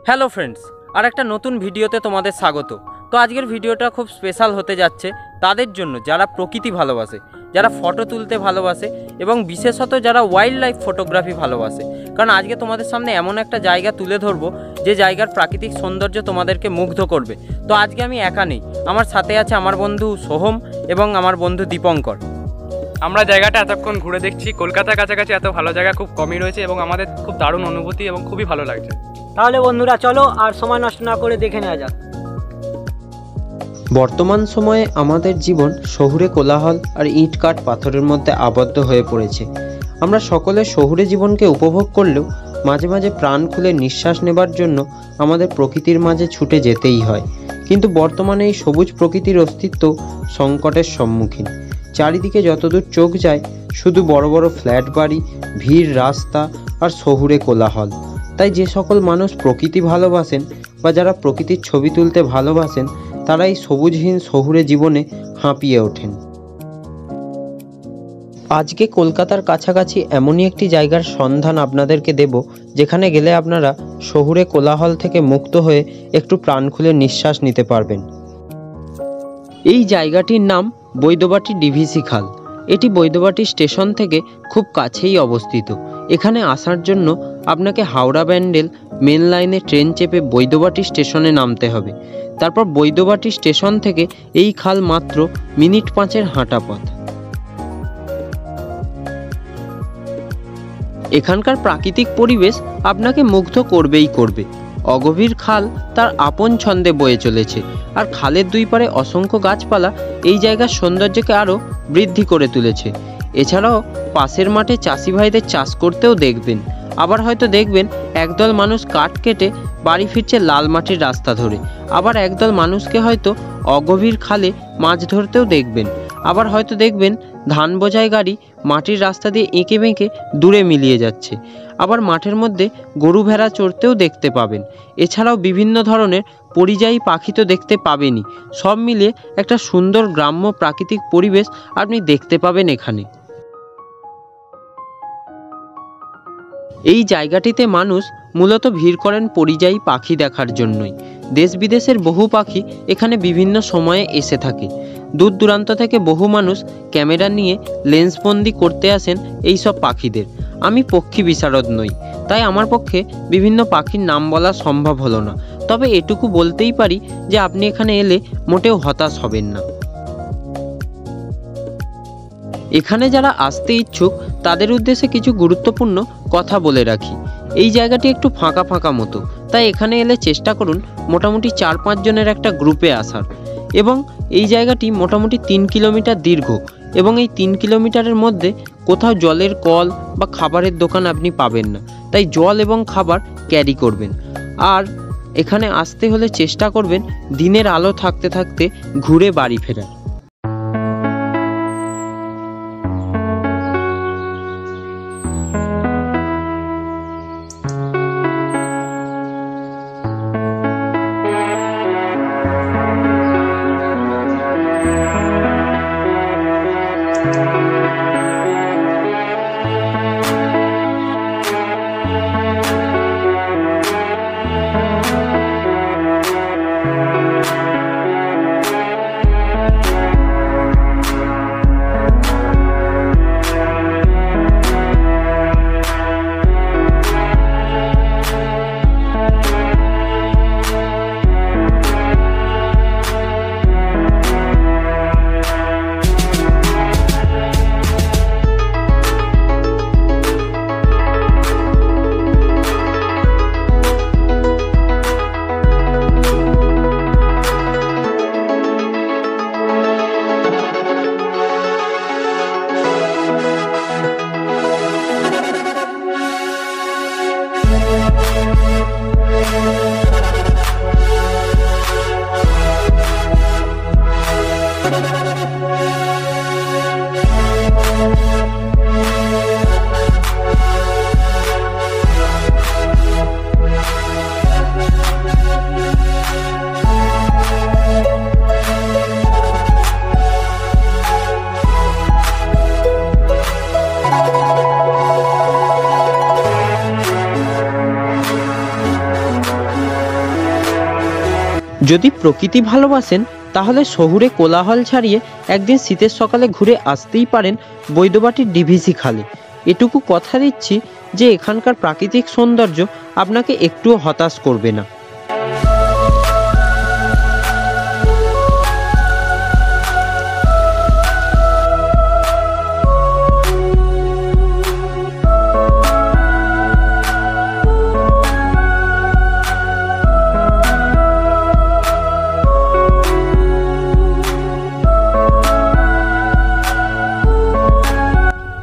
Hello friends, আর একটা নতুন ভিডিওতে তোমাদের স্বাগত। তো আজকের ভিডিওটা খুব স্পেশাল হতে যাচ্ছে তাদের জন্য যারা প্রকৃতি ভালোবাসে, যারা ফটো তুলতে ভালোবাসে এবং বিশেষত যারা ওয়াইল্ড লাইফ ফটোগ্রাফি ভালোবাসে। কারণ আজকে তোমাদের সামনে এমন একটা জায়গা তুলে ধরবো যে জায়গার প্রাকৃতিক সৌন্দর্য তোমাদেরকে মুগ্ধ করবে। তো আজকে আমি একা নেই, আমার সাথে আছে আমার বন্ধু সোহম এবং আমার বন্ধু দীপঙ্কর। আমরা জায়গাটা এতক্ষণ ঘুরে দেখছি, কলকাতার কাছাকাছি এত ভালো জায়গা খুব কমই রয়েছে এবং আমাদের খুব দারুণ অনুভূতি এবং খুবই ভালো লাগছে। তাহলে বন্ধুরা চলো আর সময় নষ্ট না করে দেখে নেওয়া যাক। বর্তমান সময়ে আমাদের জীবন শহুরে কোলাহল আর ইট কাঠ পাথরের মধ্যে আবদ্ধ হয়ে পড়েছে। আমরা সকলে শহুরে জীবনকে উপভোগ করলেও মাঝে মাঝে প্রাণ খুলে নিঃশ্বাস নেবার জন্য আমাদের প্রকৃতির মাঝে ছুটে যেতেই হয়। কিন্তু বর্তমানে এই সবুজ প্রকৃতির অস্তিত্ব সংকটের সম্মুখীন। চারিদিকে যতদূর চোখ যায় শুধু বড় বড় ফ্ল্যাট বাড়ি, ভিড় রাস্তা আর শহুরে কোলাহল। তাই যে সকল মানুষ প্রকৃতি ভালোবাসেন বা যারা প্রকৃতির ছবি তুলতে ভালোবাসেন তারা এই সবুজহীন শহুরে জীবনে হাঁপিয়ে ওঠেন। আজকে কলকাতার কাছাকাছি এমনই একটি জায়গার সন্ধান আপনাদেরকে দেব, যেখানে গেলে আপনারা শহুরে কোলাহল থেকে মুক্ত হয়ে একটু প্রাণ খুলে নিঃশ্বাস নিতে পারবেন। এই জায়গাটির নাম বৈদ্যবাটি ডিভিসি খাল। এটি বৈদ্যবাটি স্টেশন থেকে খুব কাছেই অবস্থিত। এখানে আসার জন্য আপনাকে হাওড়া ব্যান্ডেল মেন লাইনে ট্রেন চেপে বৈদ্যবাটি স্টেশনে নামতে হবে। তারপর বৈদ্যবাটি স্টেশন থেকে এই খাল মাত্র মিনিট 5-এর হাঁটা পথ। এখানকার প্রাকৃতিক পরিবেশ আপনাকে মুগ্ধ করবেই করবে। অগভীর খাল তার আপন ছন্দে বয়ে চলেছে, আর খালের দুই পারে অসংখ্য গাছপালা এই জায়গার সৌন্দর্যকে আরও বৃদ্ধি করে তুলেছে। এছাড়াও পাশের মাঠে চাষি ভাইদের চাষ করতেও দেখবেন। আবার হয়তো দেখবেন একদল মানুষ কাঠ কেটে বাড়ি ফিরছে লাল মাটির রাস্তা ধরে। আবার একদল মানুষকে হয়তো অগভীর খালে মাছ ধরতেও দেখবেন। আবার হয়তো দেখবেন ধান বোঝাই গাড়ি মাটির রাস্তা দিয়ে এঁকে বেঁকে দূরে মিলিয়ে যাচ্ছে। আবার মাঠের মধ্যে গরু ভেড়া চড়তেও দেখতে পাবেন। এছাড়াও বিভিন্ন ধরনের পরিযায়ী পাখি তো দেখতে পাবেনই। সব মিলিয়ে একটা সুন্দর গ্রাম্য প্রাকৃতিক পরিবেশ আপনি দেখতে পাবেন এখানে। এই জায়গাটিতে মানুষ মূলত ভিড় করেন পরিযায়ী পাখি দেখার জন্যই। দেশ বিদেশের বহু পাখি এখানে বিভিন্ন সময়ে এসে থাকে। দূর দূরান্ত থেকে বহু মানুষ ক্যামেরা নিয়ে লেন্সবন্দি করতে আসেন এই সব পাখিদের। আমি পক্ষী বিশারদ নই, তাই আমার পক্ষে বিভিন্ন পাখির নাম বলা সম্ভব হলো না। তবে এটুকু বলতেই পারি যে আপনি এখানে এলে মোটেও হতাশ হবেন না। এখানে যারা আসতে ইচ্ছুক তাদের উদ্দেশ্যে কিছু গুরুত্বপূর্ণ কথা বলে রাখি। এই জায়গাটি একটু ফাঁকা ফাঁকা মতো, তাই এখানে এলে চেষ্টা করুন মোটামুটি 4-5 জনের একটা গ্রুপে আসার। এবং এই জায়গাটি মোটামুটি 3 কিলোমিটার দীর্ঘ এবং এই 3 কিলোমিটারের মধ্যে কোথাও জলের কল বা খাবারের দোকান আপনি পাবেন না, তাই জল এবং খাবার ক্যারি করবেন। আর এখানে আসতে হলে চেষ্টা করবেন দিনের আলো থাকতে থাকতে ঘুরে বাড়ি ফেরার। যদি প্রকৃতি ভালোবাসেন তাহলে শহুরে কোলাহল ছাড়িয়ে একদিন শীতের সকালে ঘুরে আসতেই পারেন বৈদ্যবাটির ডিভিসি খালে। এটুকু কথা দিচ্ছি যে এখানকার প্রাকৃতিক সৌন্দর্য আপনাকে একটুও হতাশ করবে না।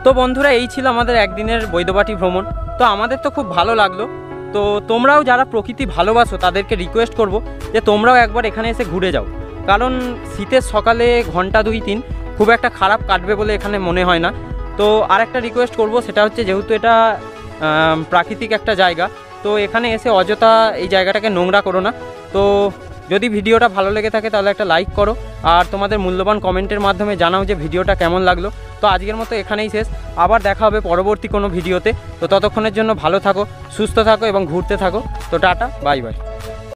তো বন্ধুরা, এই ছিল আমাদের একদিনের বৈদ্যবাটি ভ্রমণ। তো আমাদের তো খুব ভালো লাগলো। তো তোমরাও যারা প্রকৃতি ভালোবাসো তাদেরকে রিকোয়েস্ট করব যে তোমরাও একবার এখানে এসে ঘুরে যাও, কারণ শীতের সকালে ঘন্টা 2-3 খুব একটা খারাপ কাটবে বলে এখানে মনে হয় না। তো আর একটা রিকোয়েস্ট করব, সেটা হচ্ছে যেহেতু এটা প্রাকৃতিক একটা জায়গা, তো এখানে এসে অযথা এই জায়গাটাকে নোংরা করো না। তো যদি ভিডিওটা ভালো লেগে থাকে তাহলে একটা লাইক করো, আর তোমাদের মূল্যবান কমেন্টের মাধ্যমে জানাও যে ভিডিওটা কেমন লাগলো। তো আজকের মতো এখানেই শেষ, আবার দেখা হবে পরবর্তী কোনো ভিডিওতে। তো ততক্ষণের জন্য ভালো থাকো, সুস্থ থাকো এবং ঘুরতে থাকো। তো টাটা, বাই বাই।